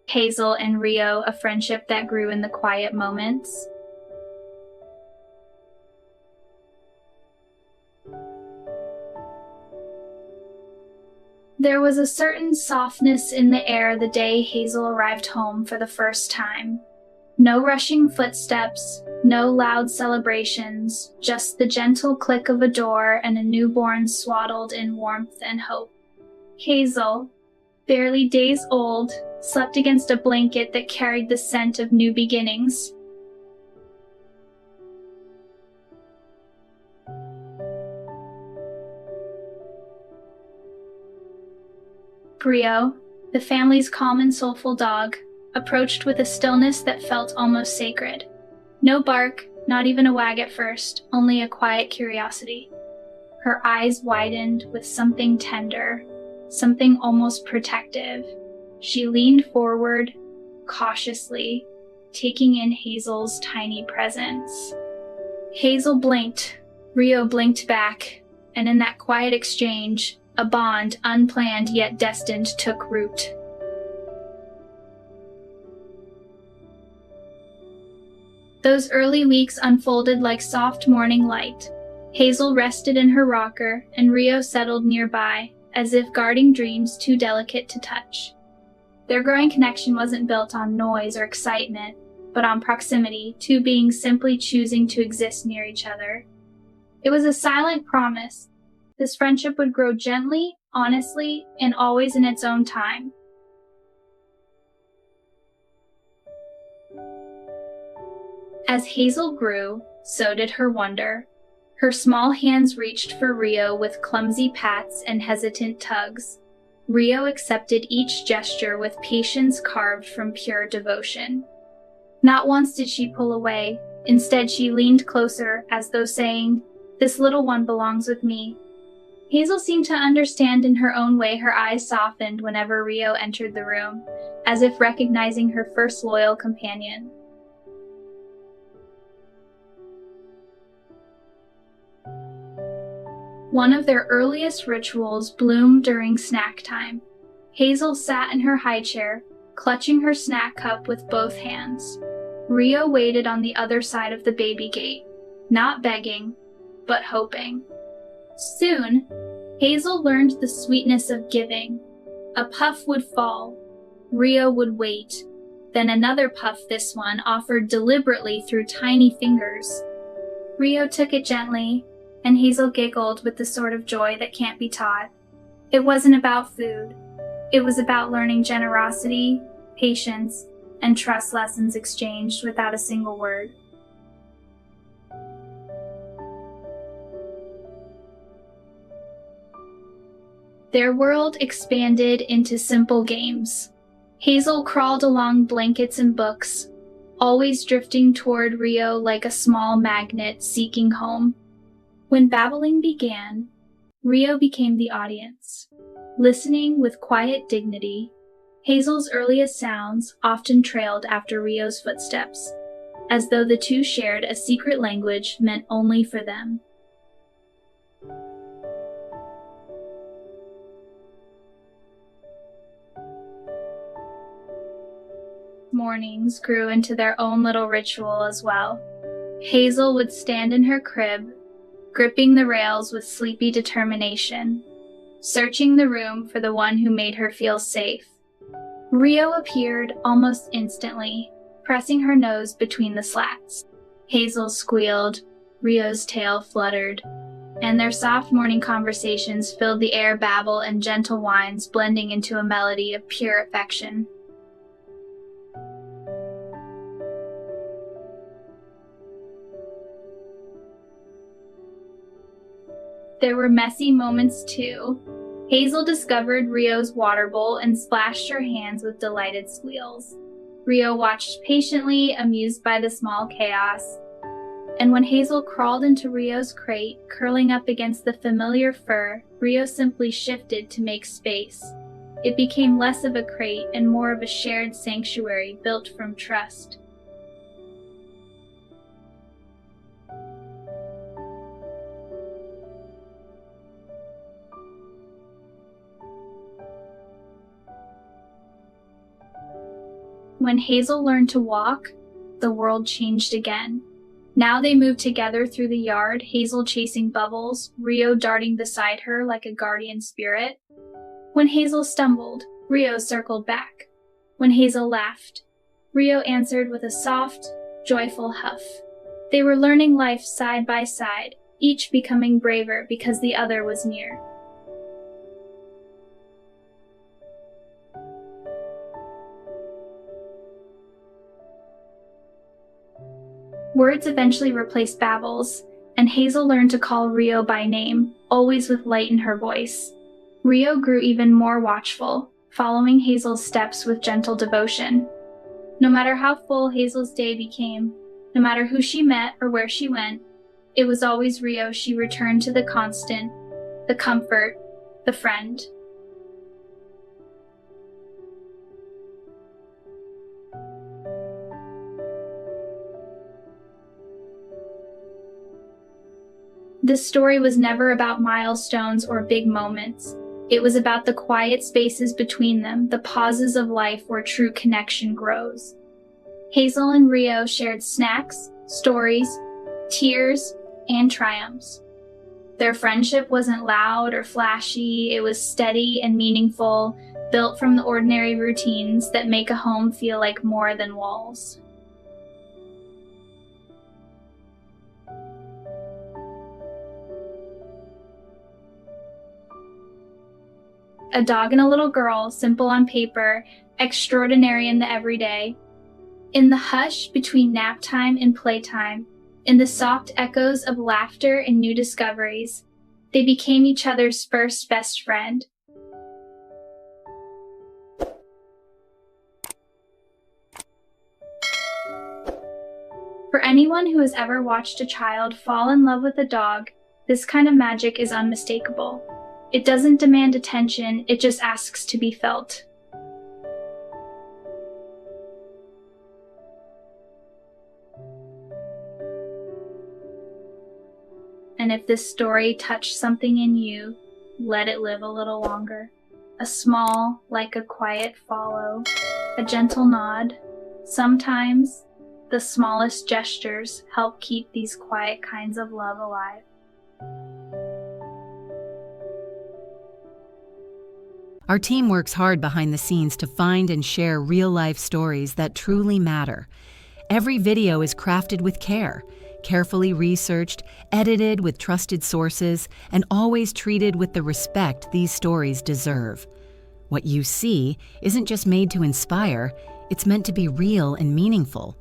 Hazel and Rio, a friendship that grew in the quiet moments. There was a certain softness in the air the day Hazel arrived home for the first time. No rushing footsteps, no loud celebrations, just the gentle click of a door and a newborn swaddled in warmth and hope. Hazel, barely days old, slept against a blanket that carried the scent of new beginnings. Rio, the family's calm and soulful dog, approached with a stillness that felt almost sacred. No bark, not even a wag at first, only a quiet curiosity. Her eyes widened with something tender, something almost protective. She leaned forward, cautiously, taking in Hazel's tiny presence. Hazel blinked, Rio blinked back, and in that quiet exchange, a bond, unplanned yet destined, took root. Those early weeks unfolded like soft morning light. Hazel rested in her rocker, and Rio settled nearby, as if guarding dreams too delicate to touch. Their growing connection wasn't built on noise or excitement, but on proximity, two beings simply choosing to exist near each other. It was a silent promise. This friendship would grow gently, honestly, and always in its own time. As Hazel grew, so did her wonder. Her small hands reached for Rio with clumsy pats and hesitant tugs. Rio accepted each gesture with patience carved from pure devotion. Not once did she pull away. Instead, she leaned closer, as though saying, "This little one belongs with me." Hazel seemed to understand in her own way. Her eyes softened whenever Rio entered the room, as if recognizing her first loyal companion. One of their earliest rituals bloomed during snack time. Hazel sat in her high chair, clutching her snack cup with both hands. Rio waited on the other side of the baby gate, not begging, but hoping. Soon, Hazel learned the sweetness of giving. A puff would fall. Rio would wait. Then another puff, this one offered deliberately through tiny fingers. Rio took it gently, and Hazel giggled with the sort of joy that can't be taught. It wasn't about food. It was about learning generosity, patience, and trust lessons exchanged without a single word. Their world expanded into simple games. Hazel crawled along blankets and books, always drifting toward Rio like a small magnet seeking home. When babbling began, Rio became the audience, listening with quiet dignity. Hazel's earliest sounds often trailed after Rio's footsteps, as though the two shared a secret language meant only for them. Mornings grew into their own little ritual as well. Hazel would stand in her crib, gripping the rails with sleepy determination, searching the room for the one who made her feel safe. Rio appeared almost instantly, pressing her nose between the slats. Hazel squealed, Rio's tail fluttered, and their soft morning conversations filled the air, babble and gentle whines blending into a melody of pure affection. There were messy moments too. Hazel discovered Rio's water bowl and splashed her hands with delighted squeals. Rio watched patiently, amused by the small chaos. And when Hazel crawled into Rio's crate, curling up against the familiar fur, Rio simply shifted to make space. It became less of a crate and more of a shared sanctuary built from trust. When Hazel learned to walk, the world changed again. Now they moved together through the yard, Hazel chasing Bubbles, Rio darting beside her like a guardian spirit. When Hazel stumbled, Rio circled back. When Hazel laughed, Rio answered with a soft, joyful huff. They were learning life side by side, each becoming braver because the other was near. Words eventually replaced babbles, and Hazel learned to call Rio by name, always with light in her voice. Rio grew even more watchful, following Hazel's steps with gentle devotion. No matter how full Hazel's day became, no matter who she met or where she went, it was always Rio she returned to, the constant, the comfort, the friend. This story was never about milestones or big moments. It was about the quiet spaces between them, the pauses of life where true connection grows. Hazel and Rio shared snacks, stories, tears, and triumphs. Their friendship wasn't loud or flashy, it was steady and meaningful, built from the ordinary routines that make a home feel like more than walls. A dog and a little girl, simple on paper, extraordinary in the everyday. In the hush between nap time and playtime, in the soft echoes of laughter and new discoveries, they became each other's first best friend. For anyone who has ever watched a child fall in love with a dog, this kind of magic is unmistakable. It doesn't demand attention, it just asks to be felt. And if this story touched something in you, let it live a little longer. A small, like a quiet follow, a gentle nod. Sometimes, the smallest gestures help keep these quiet kinds of love alive. Our team works hard behind the scenes to find and share real-life stories that truly matter. Every video is crafted with care, carefully researched, edited with trusted sources, and always treated with the respect these stories deserve. What you see isn't just made to inspire, it's meant to be real and meaningful.